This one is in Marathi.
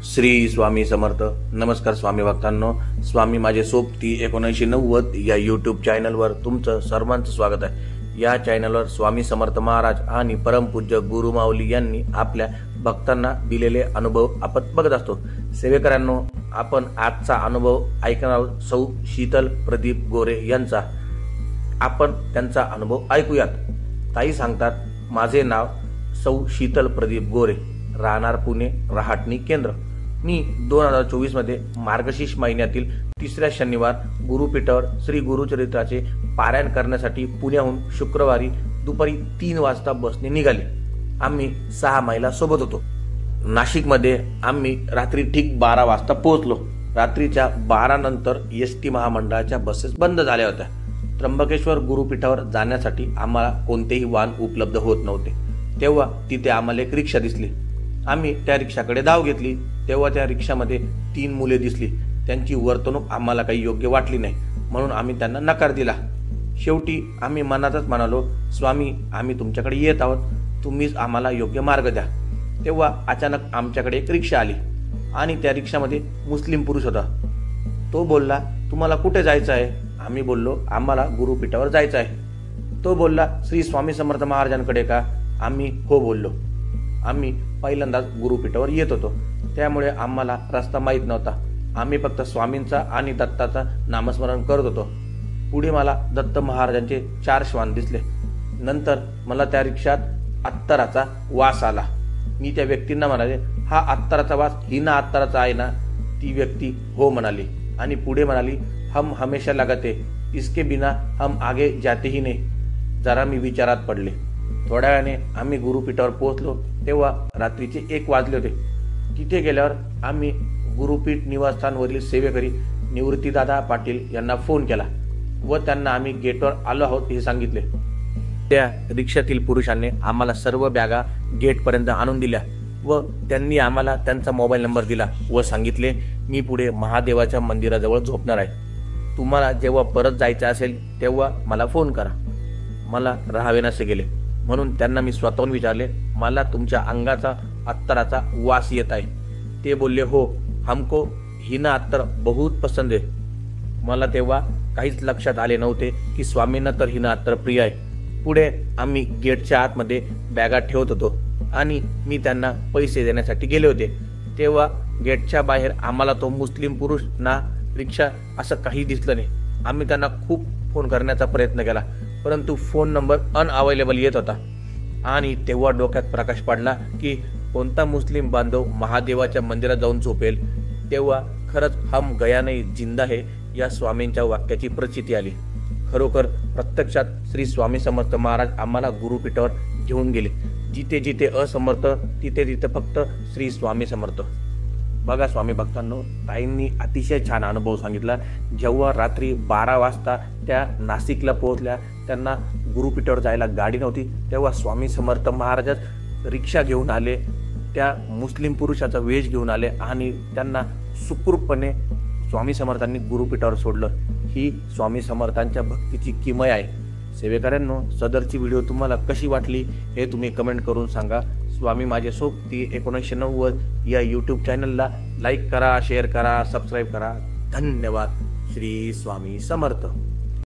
श्री स्वामी समर्थ। नमस्कार स्वामी भक्तांनो, स्वामी माझे सोबती 1990 या यूट्यूब चॅनलवर तुमचं सर्वांचं स्वागत आहे। या चॅनलवर स्वामी समर्थ महाराज आणि परमपूज्य गुरु माऊली यांनी आपल्या भक्तांना दिलेले अनुभव आपण बघत असतो। सेवेकरांनो, आपण आजचा अनुभव ऐकणार आहोत सौ शीतल प्रदीप गोरे यांचा। आपण त्यांचा अनुभव ऐकूयात। ताई सांगतात, माझे नाव सौ शीतल प्रदीप गोरे, राहणार पुणे, रहाटणी केंद्र। मी 2024 मध्ये मार्गशीर्ष महिन्यातील तिसऱ्या शनिवार गुरुपीठावर श्री गुरुचरित्राचे पारायण करण्यासाठी पुण्याहून शुक्रवारी दुपारी 3 वाजता बसने निघाले। आम्ही 6 महिला सोबत होतो। नाशिकमध्ये आम्ही रात्री ठीक 12 वाजता पोहोचलो। रात्रीच्या 12 नंतर एसटी महामंडळाच्या बसेस बंद झाल्या होत्या। त्र्यंबकेश्वर गुरुपीठावर जाण्यासाठी आम्हाला कोणतेही वाहन उपलब्ध होत नव्हते। तेव्हा तिथे आम्हाला एक रिक्षा दिसली। आम्ही त्या रिक्षाकडे धाव घेतली। तेव्हा त्या रिक्षामध्ये 3 मुले दिसली। त्यांची वर्तणूक आम्हाला काही योग्य वाटली नाही, म्हणून आम्ही त्यांना नकार दिला। शेवटी आम्ही मनातच म्हणालो, स्वामी आम्ही तुमच्याकडे येत आहोत, तुम्हीच आम्हाला योग्य मार्ग द्या। तेव्हा अचानक आमच्याकडे एक रिक्षा आली आणि त्या रिक्षामध्ये मुस्लिम पुरुष होता। तो बोलला, तुम्हाला कुठे जायचं आहे? आम्ही बोललो, आम्हाला गुरुपीठावर जायचं आहे। तो बोलला, श्री स्वामी समर्थ महाराजांकडे का? आम्ही हो बोललो। आम्ही पहिल्यांदाच गुरुपीठावर येत होतो, त्यामुळे आम्हाला रस्ता माहीत नव्हता। आम्ही फक्त स्वामींचा आणि दत्ताचा नामस्मरण करत होतो। पुढे मला दत्त महाराजांचे 4 श्वान दिसले। नंतर मला त्या रिक्षात अत्तराचा वास आला। मी त्या व्यक्तींना म्हणाले, हा अत्तराचा वास हिना अत्तराचा आहे ना? ती व्यक्ती हो म्हणाली आणि पुढे म्हणाली, हम हमेशा लगाते, इसके बिना हम आगे जाते ही नहीं। जरा मी विचारात पडले। थोड्या वेळाने आम्ही गुरुपीठावर पोहोचलो। तेव्हा रात्रीचे 1 वाजले होते। तिथे गेल्यावर आम्ही गुरुपीठ निवासस्थानवरील सेवेकरी निवृत्तीदादा पाटील यांना फोन केला व त्यांना आम्ही गेटवर आलो आहोत हे सांगितले। त्या रिक्षातील पुरुषांनी आम्हाला सर्व बॅगा गेटपर्यंत आणून दिल्या व त्यांनी आम्हाला त्यांचा मोबाईल नंबर दिला व सांगितले, मी पुढे महादेवाच्या मंदिराजवळ झोपणार आहे। तुम्हाला जेव्हा परत जायचं असेल तेव्हा मला फोन करा। मला राहावे नसे गेले, म्हणून त्यांना मी स्वतःहून विचारले, मला तुमच्या अंगाचा अत्तराचा वास येत आहे? ते बोलले, हो, हमको हिना अत्तर बहुत पसंद आहे। मला तेव्हा काहीच लक्षात आले नव्हते की स्वामींना तर हिना अत्तर प्रिय आहे। पुढे आम्ही गेटच्या आतमध्ये बॅगा ठेवत होतो आणि मी त्यांना पैसे देण्यासाठी गेले होते। तेव्हा गेटच्या बाहेर आम्हाला तो मुस्लिम पुरुष ना रिक्षा असं काही दिसलं नाही। आम्ही त्यांना खूप फोन करण्याचा प्रयत्न केला, परंतु फोन नंबर अनअवेलेबल येत होता। आणि तेव्हा डोक्यात प्रकाश पडला की कोणता मुस्लिम बांधव महादेवाच्या मंदिरात जाऊन झोपेल। तेव्हा खरंच हम गया नाही जिंदा है या स्वामींच्या वाक्याची प्रचिती आली। खरोखर प्रत्यक्षात श्री स्वामी समर्थ महाराज आम्हाला गुरुपीठावर घेऊन गेले। जिथे जिथे असमर्थ तिथे तिथे फक्त श्री स्वामी समर्थ। बघा स्वामी भक्तांनो, ताईंनी अतिशय छान अनुभव सांगितला। जेव्हा रात्री 12 वाजता त्या नाशिकला पोहोचल्या, त्यांना गुरुपीठावर जायला गाडी नव्हती, तेव्हा स्वामी समर्थ महाराजच रिक्षा घेऊन आले, त्या मुस्लिम पुरुषाचा वेश घेऊन आले आणि त्यांना सुखरूपपणे स्वामी समर्थांनी गुरुपीठावर सोडलं। ही स्वामी समर्थांच्या भक्तीची किमया आहे। सेवेकरांनो, सदरची व्हिडिओ तुम्हाला कशी वाटली हे तुम्ही कमेंट करून सांगा। स्वामी माझे सोबती 1990 या यूट्यूब चॅनलला लाईक करा, शेअर करा, सबस्क्राईब करा। धन्यवाद। श्री स्वामी समर्थ।